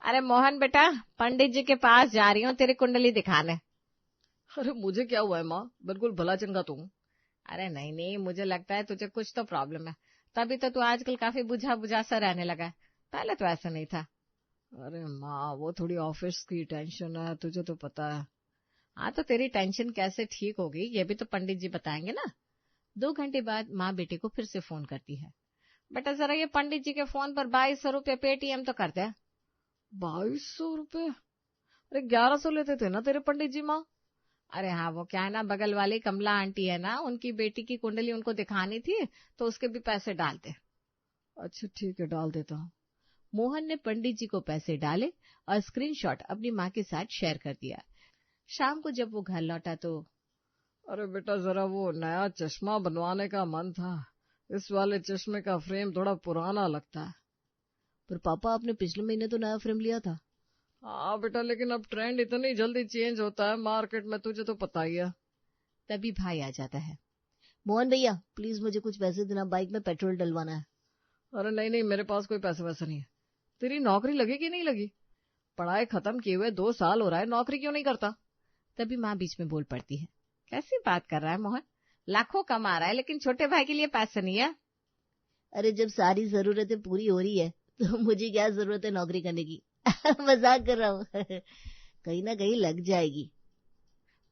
अरे मोहन बेटा, पंडित जी के पास जा रही हूँ तेरी कुंडली दिखाने। अरे मुझे क्या हुआ है माँ, बिल्कुल भला चंगा तो हूँ। अरे नहीं नहीं, मुझे लगता है तुझे कुछ तो प्रॉब्लम है, तभी तो तू आजकल काफी बुझा बुझा सा रहने लगा है। पहले तो ऐसा नहीं था। अरे माँ, वो थोड़ी ऑफिस की टेंशन है, तुझे तो पता है। हाँ, तो तेरी टेंशन कैसे ठीक होगी ये भी तो पंडित जी बताएंगे ना। 2 घंटे बाद माँ बेटे को फिर से फोन करती है। बेटा जरा ये पंडित जी के फोन पर 2200 रुपये पेटीएम तो कर दे। 2200 रुपये? अरे 1100 लेते थे ना तेरे पंडित जी माँ। अरे हाँ, वो क्या है ना, बगल वाली कमला आंटी है ना, उनकी बेटी की कुंडली उनको दिखानी थी, तो उसके भी पैसे डालते। अच्छा ठीक है, डाल देता हूँ। मोहन ने पंडित जी को पैसे डाले और स्क्रीनशॉट अपनी माँ के साथ शेयर कर दिया। शाम को जब वो घर लौटा तो अरे बेटा, जरा वो नया चश्मा बनवाने का मन था। इस वाले चश्मे का फ्रेम थोड़ा पुराना लगता है। पर पापा, आपने पिछले महीने तो नया फ्रेम लिया था। हाँ बेटा, लेकिन अब ट्रेंड इतनी जल्दी चेंज होता है मार्केट में, तुझे तो पता ही है। तभी भाई आ जाता है। मोहन भैया, प्लीज मुझे कुछ पैसे देना, बाइक में पेट्रोल डलवाना है। अरे नहीं नहीं, मेरे पास कोई पैसा वैसा नहीं है। तेरी नौकरी लगी कि नहीं लगी? पढ़ाई खत्म किए हुए 2 साल हो रहा है, नौकरी क्यों नहीं करता? तभी माँ बीच में बोल पड़ती है। कैसी बात कर रहा है मोहन, लाखों कमा रहा है लेकिन छोटे भाई के लिए पैसे नहीं है। अरे जब सारी जरूरतें पूरी हो रही है तो मुझे क्या जरूरत है नौकरी करने की। मजाक कर रहा हूँ। कहीं ना कहीं लग जाएगी।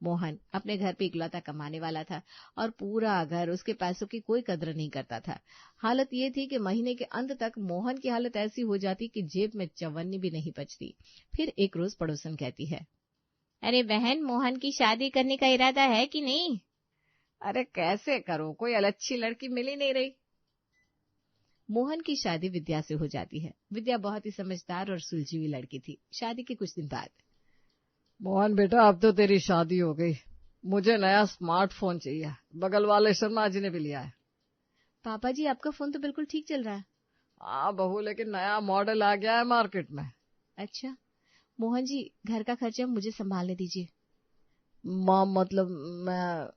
मोहन अपने घर पे इकलौता कमाने वाला था और पूरा घर उसके पैसों की कोई कदर नहीं करता था। हालत ये थी कि महीने के अंत तक मोहन की हालत ऐसी हो जाती कि जेब में चवन्नी भी नहीं बचती। फिर एक रोज पड़ोसन कहती है, अरे बहन, मोहन की शादी करने का इरादा है कि नहीं? अरे कैसे करूं, कोई अच्छी लड़की मिल ही नहीं रही। मोहन की शादी विद्या से हो जाती है। विद्या बहुत ही समझदार और सुलझी हुई लड़की थी। शादी के कुछ दिन बाद मोहन बेटा, अब तो तेरी शादी हो गई, मुझे नया स्मार्टफोन चाहिए। बगल वाले शर्मा जी ने भी लिया है। पापा जी, आपका फोन तो बिल्कुल ठीक चल रहा है। हाँ बहू, लेकिन नया मॉडल आ गया है मार्केट में। अच्छा मोहन जी, घर का खर्चा मुझे संभालने दीजिए। माँ मतलब मैं।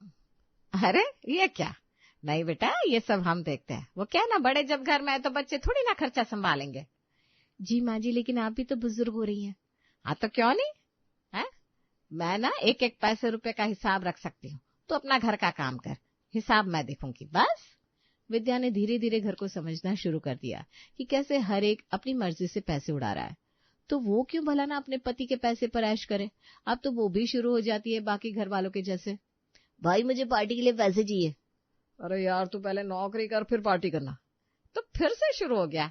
अरे ये क्या, नहीं बेटा, ये सब हम देखते हैं। वो क्या ना, बड़े जब घर में है तो बच्चे थोड़ी ना खर्चा संभालेंगे। जी माँ जी, लेकिन आप भी तो बुजुर्ग हो रही हैं। हाँ तो क्यों नहीं है, मैं ना एक एक पैसे रुपए का हिसाब रख सकती हूँ। तो अपना घर का काम कर, हिसाब मैं देखूंगी बस। विद्या ने धीरे धीरे घर को समझना शुरू कर दिया कि कैसे हर एक अपनी मर्जी से पैसे उड़ा रहा है, तो वो क्यों भला ना अपने पति के पैसे पर ऐश करे। अब तो वो भी शुरू हो जाती है बाकी घर वालों के जैसे। भाई मुझे पार्टी के लिए पैसे चाहिए। अरे यार, तू पहले नौकरी कर फिर पार्टी करना। तो फिर से शुरू हो गया,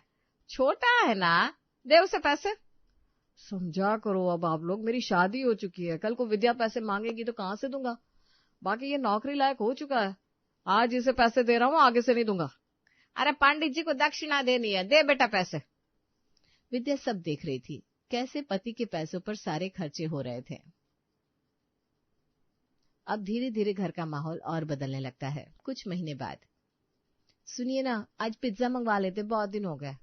छोटा है ना, दे उसे पैसे। समझा करो अब आप लोग, मेरी शादी हो चुकी है, कल को विद्या पैसे मांगेगी तो कहाँ से दूंगा। बाकी ये नौकरी लायक हो चुका है, आज इसे पैसे दे रहा हूँ, आगे से नहीं दूंगा। अरे पंडित जी को दक्षिणा देनी है, दे बेटा पैसे। विद्या सब देख रही थी कैसे पति के पैसों पर सारे खर्चे हो रहे थे। अब धीरे धीरे घर का माहौल और बदलने लगता है। कुछ महीने बाद, सुनिए ना, आज पिज्जा मंगवा लेते, बहुत दिन हो गए।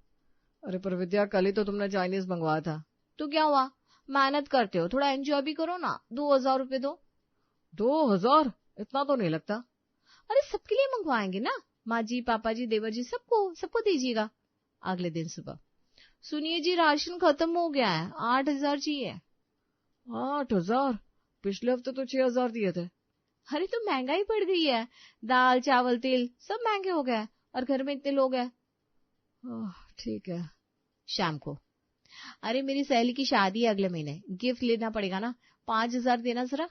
अरे पर विद्या, कल ही तो तुमने चाइनीज मंगवाया था। तो क्या हुआ, मेहनत करते हो, थोड़ा एंजॉय भी करो ना। 2000 रुपए दो। 2000? इतना तो नहीं लगता। अरे सबके लिए मंगवाएंगे ना, माँ जी, पापा जी, देवर जी, सबको सबको दीजिएगा। अगले दिन सुबह, सुनिए जी, राशन खत्म हो गया है, 8000 चाहिए। 8000? पिछले हफ्ते तो 6000 दिए थे। अरे तो महंगाई बढ़ गई है, दाल चावल तेल सब महंगे हो गए और घर में इतने लोग हैं। ठीक है। शाम को, अरे मेरी सहेली की शादी है अगले महीने, गिफ्ट लेना पड़ेगा ना, 5000 देना जरा।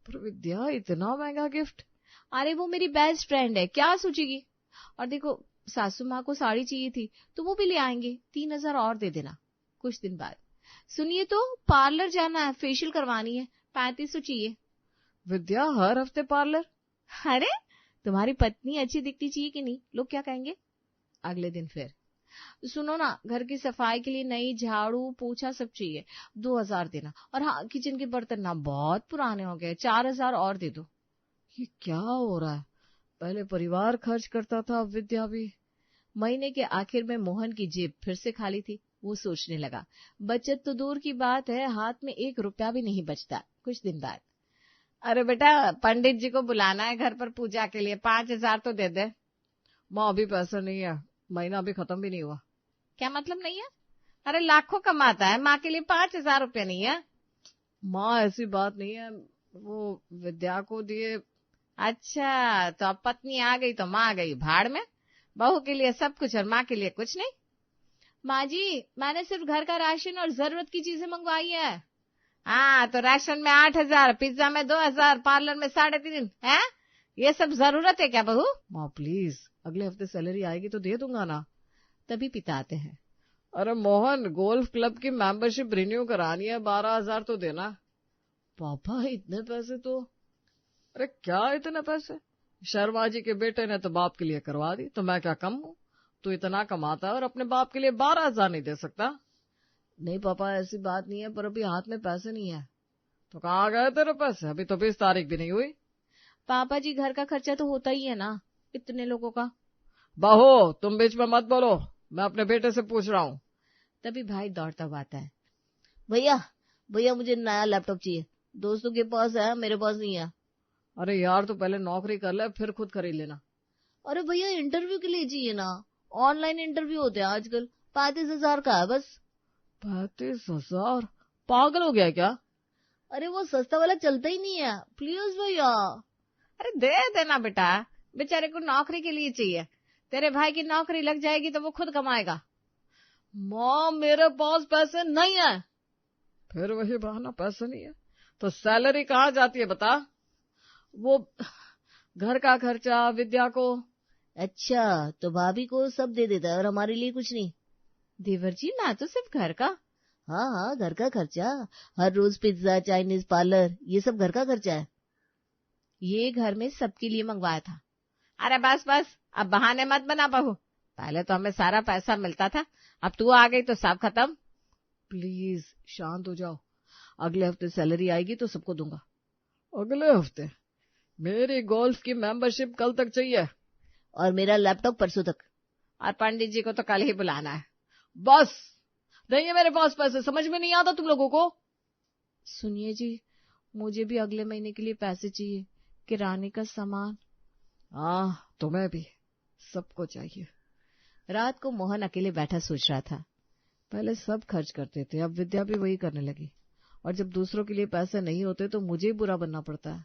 पर विद्या, इतना महंगा गिफ्ट? अरे वो मेरी बेस्ट फ्रेंड है, क्या सोचेगी। और देखो, सासू माँ को साड़ी चाहिए थी तो वो भी ले आएंगे, 3000 और दे देना। कुछ दिन बाद, सुनिए तो, पार्लर जाना है, फेशियल करवानी है, 3500 चाहिए। विद्या, हर हफ्ते पार्लर? अरे तुम्हारी पत्नी अच्छी दिखती चाहिए कि नहीं, लोग क्या कहेंगे। अगले दिन फिर, सुनो ना, घर की सफाई के लिए नई झाड़ू पोछा सब चाहिए, 2000 देना। और हाँ, किचन के बर्तन ना बहुत पुराने हो गए, 4000 और दे दो। ये क्या हो रहा है, पहले परिवार खर्च करता था, अब विद्या भी। महीने के आखिर में मोहन की जेब फिर से खाली थी। वो सोचने लगा, बचत तो दूर की बात है, हाथ में 1 रुपया भी नहीं बचता। कुछ दिन बाद, अरे बेटा, पंडित जी को बुलाना है घर पर पूजा के लिए, 5000 तो दे दे। माँ, अभी पैसा नहीं है, महीना अभी खत्म भी नहीं हुआ। क्या मतलब नहीं है? अरे लाखों कमाता है, माँ के लिए 5,000 रुपये नहीं है। माँ ऐसी बात नहीं है, वो विद्या को दिए। अच्छा, तो अब पत्नी आ गई तो माँ आ गई भाड़ में। बहू के लिए सब कुछ और माँ के लिए कुछ नहीं। माँ जी, मैंने सिर्फ घर का राशन और जरूरत की चीजें मंगवाई है। हाँ, तो राशन में 8,000, पिज्जा में 2,000, पार्लर में 3.5 है। ये सब जरूरत है क्या बहू? माँ प्लीज, अगले हफ्ते सैलरी आएगी तो दे दूंगा ना। तभी पिता आते हैं। अरे मोहन, गोल्फ क्लब की मेंबरशिप रिन्यू करानी है, 12,000 तो देना। पापा इतने पैसे तो? अरे क्या इतने पैसे? शर्मा जी के बेटे ने तो बाप के लिए करवा दी, तो मैं क्या कम हूँ? तू इतना कमाता है और अपने बाप के लिए 12,000 नहीं दे सकता? नहीं पापा, ऐसी बात नहीं है, पर अभी हाथ में पैसे नहीं है। तो कहाँ गए तेरे पैसे? अभी तो 20 तारीख भी नहीं हुई। पापा जी, घर का खर्चा तो होता ही है ना, इतने लोगों का। बहू, तुम बीच में मत बोलो, मैं अपने बेटे से पूछ रहा हूँ। तभी भाई दौड़ता हुआ आता है। भैया मुझे नया लैपटॉप चाहिए, दोस्तों के पास है, मेरे पास नहीं है। अरे यार, तो पहले नौकरी कर ले, फिर खुद खरीद लेना। अरे भैया, इंटरव्यू के लिए चाहिए ना, ऑनलाइन इंटरव्यू होते हैं आजकल, 35,000 का है बस। 35,000? पागल हो गया क्या? अरे वो सस्ता वाला चलता ही नहीं है, प्लीज भैया। अरे दे देना बेटा, बेचारे को नौकरी के लिए चाहिए। तेरे भाई की नौकरी लग जाएगी तो वो खुद कमाएगा। माँ, मेरे पास पैसे नहीं है। फिर वही बहाना, पैसे नहीं है तो सैलरी कहाँ जाती है बता? वो घर का खर्चा, विद्या को। अच्छा, तो भाभी को सब दे देता है और हमारे लिए कुछ नहीं? देवर जी, मैं तो सिर्फ घर का। हाँ, घर का खर्चा, हर रोज पिज्जा, चाइनीज, पार्लर, ये सब घर का खर्चा है। ये घर में सबके लिए मंगवाया था। अरे बस बस, अब बहाने मत बना बहू। पहले तो हमें सारा पैसा मिलता था, अब तू आ गई तो सब खत्म। प्लीज शांत हो जाओ, अगले हफ्ते सैलरी आएगी तो सबको दूंगा। अगले हफ्ते? मेरी गोल्फ की मेंबरशिप कल तक चाहिए। और मेरा लैपटॉप परसों तक। और पंडित जी को तो कल ही बुलाना है। बस, नहीं है मेरे पास पैसे, समझ में नहीं आता तुम लोगों को? सुनिए जी, मुझे भी अगले महीने के लिए पैसे चाहिए, किराने का सामान। हाँ, तुम्हें भी, सबको चाहिए। रात को मोहन अकेले बैठा सोच रहा था। पहले सब खर्च करते थे, अब विद्या भी वही करने लगी, और जब दूसरों के लिए पैसे नहीं होते तो मुझे ही बुरा बनना पड़ता है।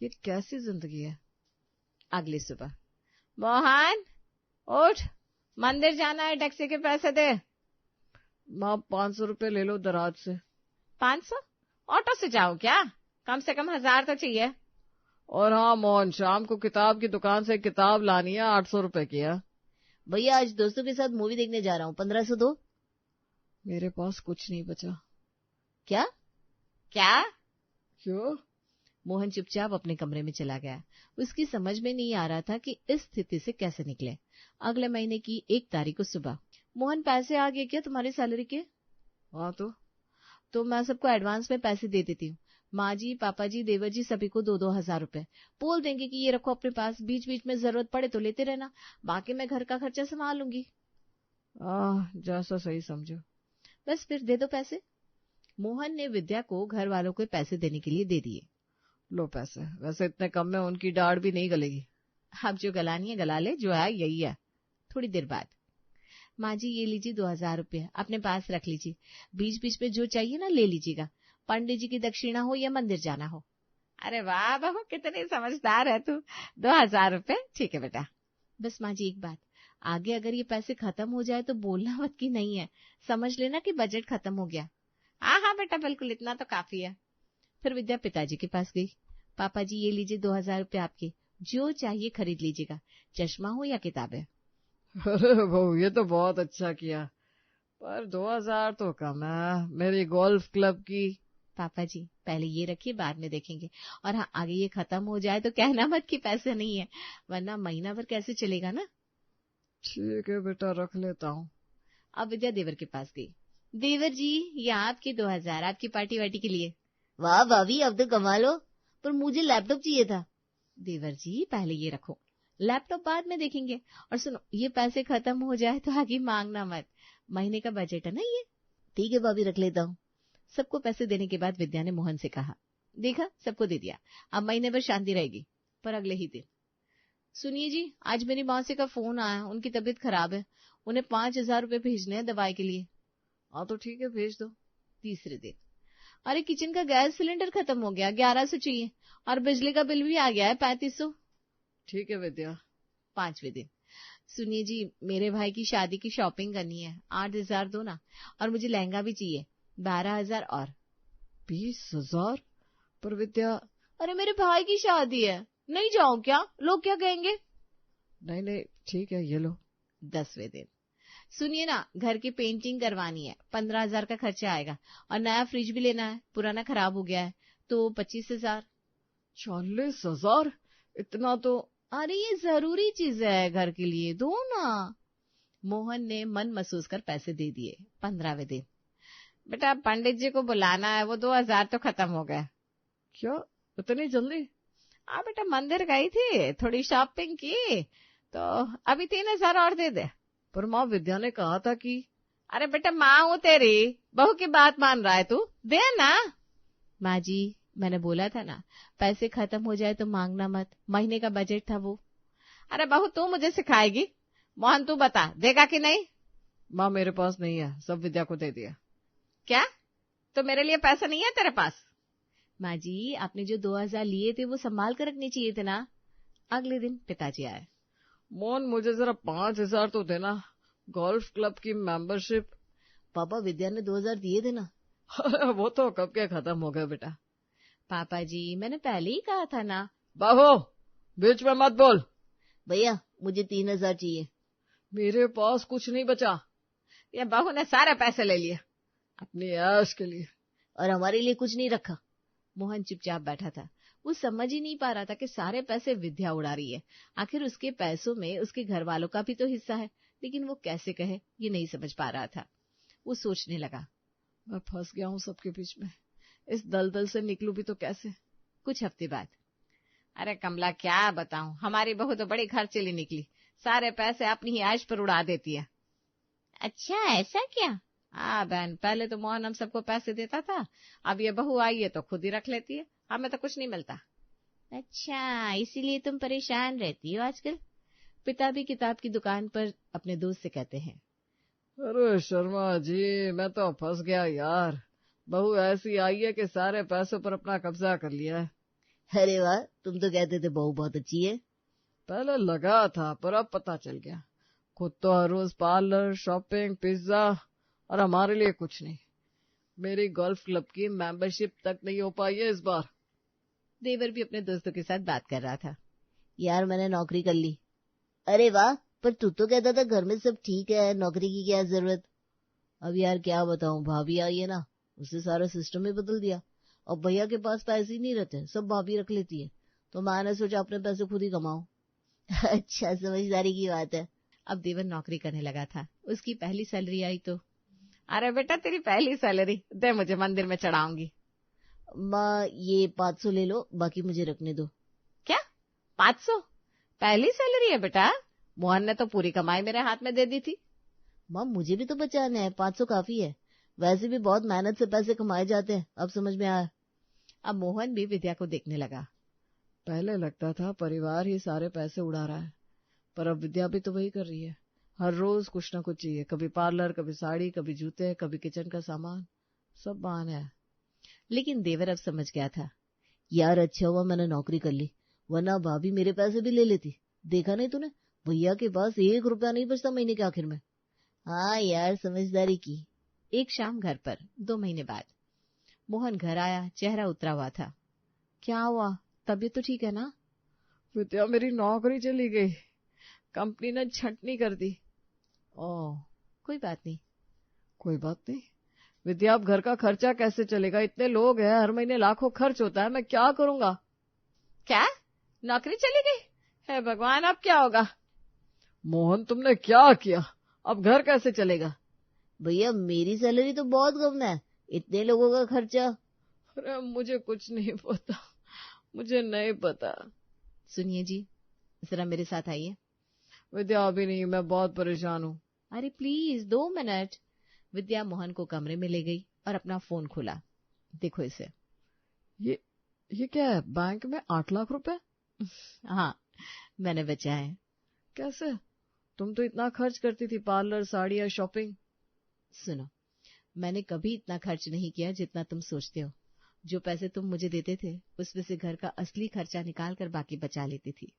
ये कैसी जिंदगी है? अगली सुबह, मोहन उठ, मंदिर जाना है, टैक्सी के पैसे दे। माँ, 500 रुपए ले लो दराज से। 500? ऑटो से जाओ क्या? कम से कम 1,000 तो चाहिए। और हाँ मोहन, शाम को किताब की दुकान से किताब लानी है, 800 रुपए की है। भैया, आज दोस्तों के साथ मूवी देखने जा रहा हूँ, 1,500 दो। मेरे पास कुछ नहीं बचा। क्या? क्यों? मोहन चुपचाप अपने कमरे में चला गया। उसकी समझ में नहीं आ रहा था कि इस स्थिति से कैसे निकले। अगले महीने की 1 तारीख को सुबह, मोहन, पैसे आ गए क्या तुम्हारी सैलरी के? हाँ, तो मैं सबको एडवांस में पैसे दे देती हूँ। माँ जी, पापा जी, देवर जी, सभी को 2-2 हजार रुपए बोल देंगे कि ये रखो अपने पास, बीच बीच में जरूरत पड़े तो लेते रहना, बाकी मैं घर का खर्चा संभाल लूंगी। जैसा सही समझो। बस फिर दे दो पैसे। मोहन ने विद्या को घर वालों को पैसे देने के लिए दे दिए। लो पैसे, वैसे इतने कम में उनकी दाढ़ भी नहीं गलेगी। अब जो गलानी है गला ले, जो है यही है। थोड़ी देर बाद, माँ जी ये लीजिए 2,000 रुपये, अपने पास रख लीजिए, बीच बीच में जो चाहिए ना ले लीजिएगा, पंडित जी की दक्षिणा हो या मंदिर जाना हो। अरे वाह बहू, कितनी समझदार है तू। 2,000 रुपये, ठीक है बेटा। बस माँ जी एक बात, आगे अगर ये पैसे खत्म हो जाए तो बोलना मत कि नहीं है, समझ लेना कि बजट खत्म हो गया। हाँ बेटा, बिल्कुल, इतना तो काफी है। फिर विद्या पिताजी के पास गई। पापा जी ये लीजिए 2,000 रुपये आपके, जो चाहिए खरीद लीजिएगा, चश्मा हो या किताबें। अरे बहू, ये तो बहुत अच्छा किया, पर 2,000 तो कम है मेरी गोल्फ क्लब की। पापा जी पहले ये रखिए, बाद में देखेंगे। और हाँ, आगे ये खत्म हो जाए तो कहना मत कि पैसे नहीं है, वरना महीना भर कैसे चलेगा ना। ठीक है बेटा, रख लेता हूँ। अब विद्या देवर के पास गई। देवर जी ये आपके 2,000, आपकी पार्टी वार्टी के लिए। वाह भाभी, अब तो कमा लो, पर मुझे लैपटॉप चाहिए था। देवर जी पहले ये रखो, लैपटॉप बाद में देखेंगे। और सुनो, ये पैसे खत्म हो जाए तो आगे मांगना मत, महीने का बजट है ना ये। ठीक है भाभी, रख लेता हूँ। सबको पैसे देने के बाद विद्या ने मोहन से कहा, देखा सबको दे दिया, अब महीने भर शांति रहेगी। पर अगले ही दिन, सुनिए जी, आज मेरी मौसी का फोन आया, उनकी तबीयत खराब है, उन्हें 5,000 रुपए भेजने हैं दवाई के लिए। हाँ तो ठीक है, भेज दो। तीसरे दिन, अरे किचन का गैस सिलेंडर खत्म हो गया, 1100 चाहिए, और बिजली का बिल भी आ गया है 3500। ठीक है विद्या। पांचवें दिन, सुनिए जी, मेरे भाई की शादी की शॉपिंग करनी है, 8,000 दो ना, और मुझे लहंगा भी चाहिए 12,000 और। 20,000? पर विद्या। अरे मेरे भाई की शादी है, नहीं जाऊं क्या, लोग क्या कहेंगे। नहीं नहीं ठीक है, ये लो। 10वें दिन, सुनिए ना, घर की पेंटिंग करवानी है, 15,000 का खर्चा आएगा, और नया फ्रिज भी लेना है, पुराना खराब हो गया है, तो 25,000। 40,000? इतना तो। अरे ये जरूरी चीज है घर के लिए, दो ना। मोहन ने मन महसूस कर पैसे दे दिए। 15वें दिन, बेटा पंडित जी को बुलाना है, वो 2,000 तो खत्म हो गए। क्या इतनी जल्दी? हाँ बेटा, मंदिर गई थी, थोड़ी शॉपिंग की, तो अभी 3,000 और दे दे। पर माँ, विद्या ने कहा था कि। अरे बेटा, माँ हूँ तेरी, बहू की बात मान रहा है तू, दे ना। माँ जी, मैंने बोला था ना, पैसे खत्म हो जाए तो मांगना मत, महीने का बजट था वो। अरे बहू, तू मुझे सिखाएगी? मोहन तू बता, देगा कि नहीं? माँ मेरे पास नहीं है, सब विद्या को दे दिया। क्या? तो मेरे लिए पैसा नहीं है तेरे पास? माँ जी, आपने जो 2,000 लिए थे वो संभाल कर रखने चाहिए थे ना। अगले दिन पिताजी आए। मोहन, मुझे जरा 5,000 तो देना, गोल्फ क्लब की मेंबरशिप। पापा, विद्या ने 2,000 दिए थे ना। वो तो कब के खत्म हो गए बेटा। पापा जी, मैंने पहले ही कहा था ना। बाबू, बीच में मत बोल। भैया, मुझे 3,000 चाहिए। मेरे पास कुछ नहीं बचा। ये बहू ने सारे पैसे ले लिए अपनी ऐश के लिए, और हमारे लिए कुछ नहीं रखा। मोहन चुपचाप बैठा था। वो समझ ही नहीं पा रहा था कि सारे पैसे विद्या उड़ा रही है। आखिर उसके पैसों में उसके घर वालों का भी तो हिस्सा है, लेकिन वो कैसे कहे, ये नहीं समझ पा रहा था। वो सोचने लगा, मैं फंस गया हूँ सबके बीच में, इस दलदल से निकलूं भी तो कैसे। कुछ हफ्ते बाद, अरे कमला क्या बताऊं, हमारी बहू तो बड़ी खर्चीली निकली, सारे पैसे अपनी ही ऐश पर उड़ा देती है। अच्छा, ऐसा क्या? हाँ बहन, पहले तो मोहन हम सबको पैसे देता था, अब ये बहू आई है तो खुद ही रख लेती है, हमें तो कुछ नहीं मिलता। अच्छा, इसीलिए तुम परेशान रहती हो आजकल? पिता भी किताब की दुकान पर अपने दोस्त से कहते हैं। अरे शर्मा जी, मैं तो फंस गया यार, बहू ऐसी आई है कि सारे पैसों पर अपना कब्जा कर लिया है। अरे वाह, तुम तो कहते थे बहू बहुत अच्छी है। पहले लगा था, पर अब पता चल गया, खुद तो हर रोज पार्लर, शॉपिंग, पिज्जा, और हमारे लिए कुछ नहीं। मेरी गोल्फ क्लब की मेंबरशिप तक नहीं हो पाई है इस बार। देवर भी अपने दोस्तों के साथ बात कर रहा था। यार, मैंने नौकरी कर ली। अरे वाह, पर तू तो कहता था घर में सब ठीक है, नौकरी की क्या जरूरत। अब यार क्या बताऊं, भाभी आई है ना, उसने सारा सिस्टम ही बदल दिया। अब भैया के पास पैसे ही नहीं रहते, सब भाभी रख लेती है, तो मैंने सोचा अपने पैसे खुद ही कमाऊं। अच्छा, समझदारी की बात है। अब देवर नौकरी करने लगा था, उसकी पहली सैलरी आई तो, अरे बेटा तेरी पहली सैलरी दे, मुझे मंदिर में चढ़ाऊंगी। माँ, ये 500 ले लो, बाकी मुझे रखने दो। क्या 500? पहली सैलरी है बेटा, मोहन ने तो पूरी कमाई मेरे हाथ में दे दी थी। माँ, मुझे भी तो बचाना है, 500 काफी है, वैसे भी बहुत मेहनत से पैसे कमाए जाते हैं, अब समझ में आया। अब मोहन भी विद्या को देखने लगा। पहले लगता था परिवार ही सारे पैसे उड़ा रहा है, पर अब विद्या भी तो वही कर रही है। हर रोज कुछ न कुछ चाहिए, कभी पार्लर, कभी साड़ी, कभी जूते, कभी किचन का सामान, सब बहाने है। लेकिन देवर अब समझ गया था। यार अच्छा हुआ मैंने नौकरी कर ली, वरना भाभी मेरे पैसे भी ले लेती। देखा नहीं तूने, भैया के पास 1 रुपया नहीं बचता महीने के आखिर में। हाँ यार, समझदारी की। एक शाम घर पर 2 महीने बाद मोहन घर आया, चेहरा उतरा हुआ था। क्या हुआ, तबीयत तो ठीक है ना? विद्या, मेरी नौकरी चली गई, कंपनी ने छंटनी कर दी। ओह, कोई बात नहीं। कोई बात नहीं। विद्या, अब घर का खर्चा कैसे चलेगा, इतने लोग हैं, हर महीने लाखों खर्च होता है, मैं क्या करूंगा। क्या, नौकरी चली गई? हे भगवान, अब क्या होगा? मोहन, तुमने क्या किया, अब घर कैसे चलेगा। भैया, मेरी सैलरी तो बहुत कम है, इतने लोगों का खर्चा। अरे मुझे कुछ नहीं पता, मुझे नहीं पता। सुनिए जी, जरा मेरे साथ आइए। विद्या, अभी नहीं, मैं बहुत परेशान हूँ। अरे प्लीज 2 मिनट। विद्या मोहन को कमरे में ले गई और अपना फोन खोला। देखो इसे। ये क्या है, बैंक में 8 लाख रुपए? हाँ, मैंने बचाया है। कैसे? तुम तो इतना खर्च करती थी, पार्लर, साड़ी या शॉपिंग। सुनो, मैंने कभी इतना खर्च नहीं किया जितना तुम सोचते हो। जो पैसे तुम मुझे देते थे उसमें से घर का असली खर्चा निकाल कर बाकी बचा लेती थी।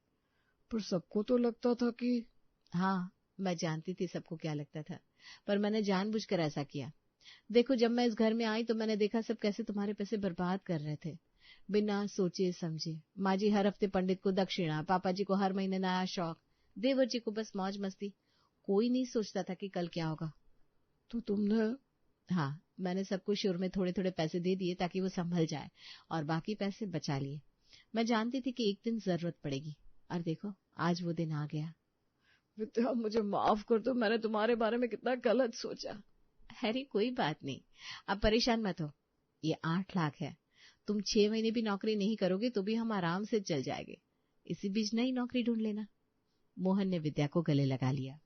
पर सबको तो लगता था कि... हाँ, मैं जानती थी सबको क्या लगता था, पर मैंने जानबूझकर ऐसा किया। देखो, जब मैं इस घर में आई तो मैंने देखा सब कैसे तुम्हारे पैसे बर्बाद कर रहे थे, बिना सोचे समझे। माँ जी हर हफ्ते पंडित को दक्षिणा, पापा जी को हर महीने नया शौक, देवर जी को बस मौज मस्ती। कोई नहीं सोचता था कि कल क्या होगा। तो तुमने... हाँ, मैंने सबको शुरू में थोड़े थोड़े पैसे दे दिए ताकि वो संभल जाए, और बाकी पैसे बचा लिए। मैं जानती थी कि एक दिन जरूरत पड़ेगी, और देखो आज वो दिन आ गया। विद्या, मुझे माफ कर दो, मैंने तुम्हारे बारे में कितना गलत सोचा। अरे कोई बात नहीं, अब परेशान मत हो। ये 8 लाख है, तुम 6 महीने भी नौकरी नहीं करोगे तो भी हम आराम से चल जाएंगे। इसी बीच नई नौकरी ढूंढ लेना। मोहन ने विद्या को गले लगा लिया।